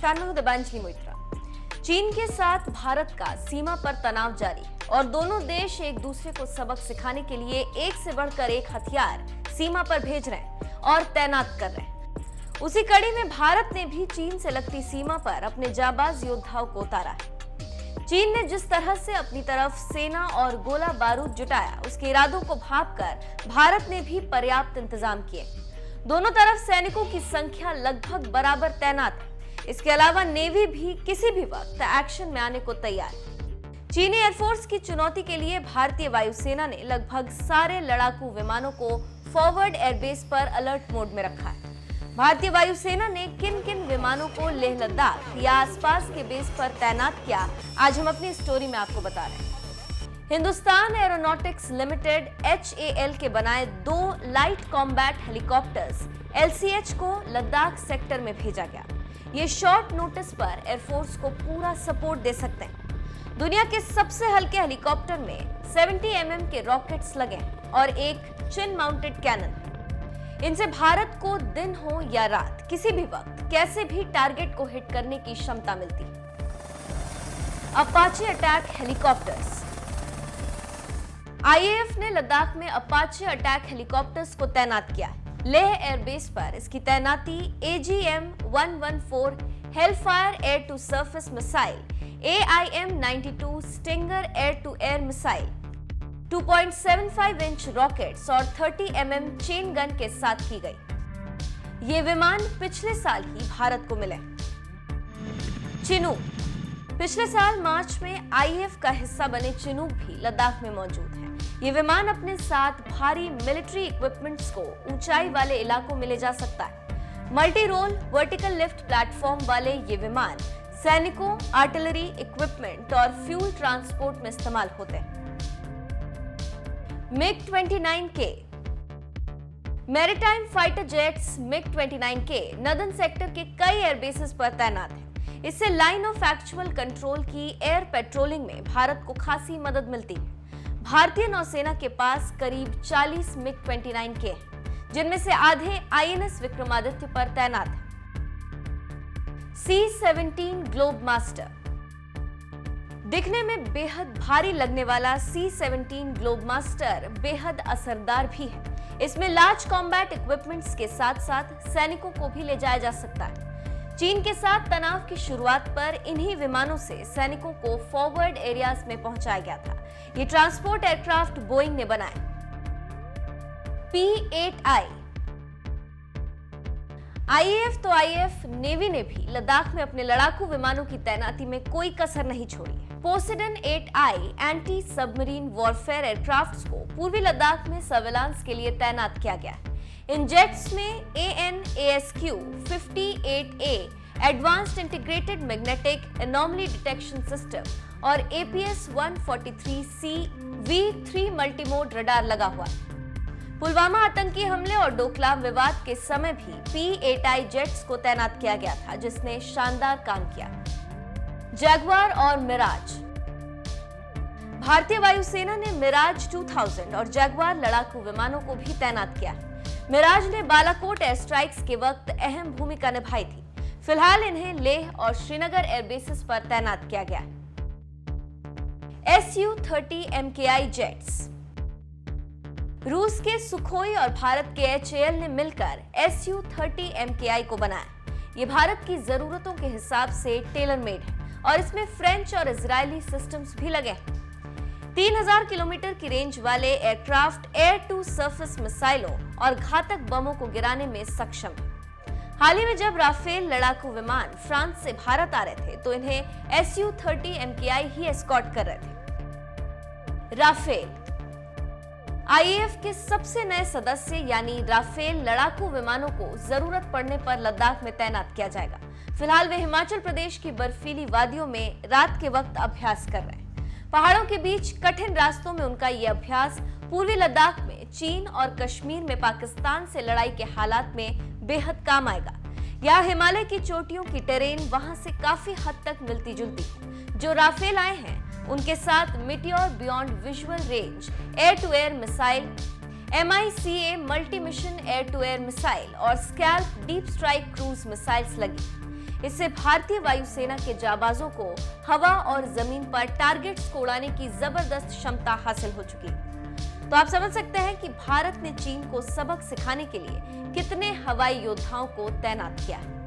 नमस्कार, मैं हूं दिबांजलि मोइत्रा। चीन के साथ भारत का सीमा पर तनाव जारी और दोनों देश एक दूसरे को सबक सिखाने के लिए एक से बढ़कर एक हथियार सीमा पर भेज रहे हैं और तैनात कर रहे हैं। उसी कड़ी में भारत ने भी चीन से लगती सीमा पर अपने जाबाज योद्धाओं को उतारा है। चीन ने जिस तरह से अपनी तरफ सेना और गोला बारूद जुटाया, उसके इरादों को भांपकर भारत ने भी पर्याप्त इंतजाम किए। दोनों तरफ सैनिकों की संख्या लगभग बराबर तैनात है। इसके अलावा नेवी भी किसी भी वक्त एक्शन में आने को तैयार है। चीनी एयरफोर्स की चुनौती के लिए भारतीय वायुसेना ने लगभग सारे लड़ाकू विमानों को फॉरवर्ड एयरबेस पर अलर्ट मोड में रखा है। भारतीय वायुसेना ने किन किन विमानों को लेह लद्दाख या आसपास के बेस पर तैनात किया, आज हम अपनी स्टोरी में आपको बता रहे हैं। हिंदुस्तान एरोनॉटिक्स लिमिटेड HAL के बनाए 2 लाइट कॉम्बैट हेलीकॉप्टर्स LCH को लद्दाख सेक्टर में भेजा गया। ये शॉर्ट नोटिस पर एयरफोर्स को पूरा सपोर्ट दे सकते हैं। दुनिया के सबसे हल्के हेलीकॉप्टर में 70 mm के रॉकेट्स लगे और एक चिन माउंटेड कैनन है। इनसे भारत को दिन हो या रात किसी भी वक्त कैसे भी टारगेट को हिट करने की क्षमता मिलती है। Apache attack helicopters. IAF ने लद्दाख में अपाचे अटैक हेलीकॉप्टर्स को तैनात किया है। लेह एयरबेस पर इसकी तैनाती AGM-114 Hellfire air to surface missile, AIM-92 Stinger air to air missile, 2.75 inch rockets और 30 mm चेन गन के साथ की गई। ये विमान पिछले साल ही भारत को मिले। चिनूक। पिछले साल मार्च में IAF का हिस्सा बने चिनूक भी लद्दाख में मौजूद है। ये विमान अपने साथ भारी मिलिट्री इक्विपमेंट्स को ऊंचाई वाले इलाकों में ले जा सकता है। Multi role vertical lift platform वाले ये विमान सैनिकों, आर्टिलरी इक्विपमेंट और फ्यूल ट्रांसपोर्ट में इस्तेमाल होते हैं। MiG-29K। Maritime fighter jets MiG-29K northern sector के कई एयरबेसेस पर तैनात हैं। इससे लाइन ऑफ एक्चुअल कंट्रोल की एयर पेट्रोलिंग में भारत को खासी मदद मिलती है। भारतीय नौसेना के पास करीब 40 MiG-29K हैं, जिनमें से आधे INS विक्रमादित्य पर तैनात हैं। C-17 Globemaster. दिखने में बेहद भारी लगने वाला C-17 ग्लोबमास्टर बेहद असरदार भी है। इसमें लार्ज कॉम्बैट इक्विपमेंट्स के साथ साथ सैनिकों को भी ले जाया जा सकता है। चीन के साथ तनाव की शुरुआत पर इन्हीं विमानों से सैनिकों को फॉरवर्ड एरियाज में पहुंचाया गया था। ये ट्रांसपोर्ट एयरक्राफ्ट बोइंग ने बनाए। P-8I। IAF तो IAF, नेवी ने भी लद्दाख में अपने लड़ाकू विमानों की तैनाती में कोई कसर नहीं छोड़ी है। पोसेडन 8I anti submarine warfare aircrafts को पूर्वी लद्दाख में सर्विलांस के लिए तैनात किया गया है। इन जेट्स में AN/ASQ 58A advanced integrated magnetic anomaly detection system और APS-143C V3 मल्टीमोड रडार लगा हुआ है। पुलवामा आतंकी हमले और डोकलाम विवाद के समय भी P-8I जेट्स को तैनात किया गया था, जिसने शानदार काम किया। जैगवार और मिराज। भारतीय वायुसेना ने मिराज 2000 और जैगवार लड़ाकू विमानों को भी तैनात किया है। मिराज ने बालाकोट एयर स्ट्राइक्स के वक्त अहम भूमिका निभाई थी। फिलहाल इन्हें लेह और श्रीनगर एयरबेसेस पर तैनात किया गया है। Su-30 MKI jets. रूस के सुखोई और भारत के HAL ने मिलकर Su-30 MKI को बनाया। ये भारत की जरूरतों के हिसाब से टेलर मेड है और इसमें फ्रेंच और इजरायली सिस्टम्स भी लगे हैं। 3000 किलोमीटर की रेंज वाले एयरक्राफ्ट एयर टू सरफेस मिसाइलों और घातक बमों को गिराने में सक्षम है। हाल ही में जब राफेल लड़ाकू विमान फ्रांस से भारत आ रहे थे, तो इन्हें Su-30 MKI ही एस्कॉर्ट कर रहे थे। राफेल। IAF के सबसे नए सदस्य यानी राफेल लड़ाकू विमानों को जरूरत पड़ने पर लद्दाख में तैनात किया जाएगा। फिलहाल वे हिमाचल प्रदेश की बर्फीली वादियों में रात के वक्त अभ्यास कर रहे हैं। पहाड़ों के बीच कठिन रास्तों में उनका ये अभ्यास पूर्वी लद्दाख में चीन और कश्मीर में पाकिस्तान से लड़ाई के हालात में बेहद काम आएगा। यहाँ हिमालय की चोटियों की टेरेन वहां से काफी हद तक मिलती जुलती है। जो राफेल आए हैं उनके साथ Meteor beyond visual range air to air missile, MICA multi mission air to air missile और Scalp deep strike cruise missiles लगी। इससे भारतीय वायुसेना के जाबाजों को हवा और जमीन पर टारगेट्स को उड़ाने की जबरदस्त क्षमता हासिल हो चुकी। तो आप समझ सकते हैं कि भारत ने चीन को सबक सिखाने के लिए कितने हवाई योद्धाओं को तैनात किया है।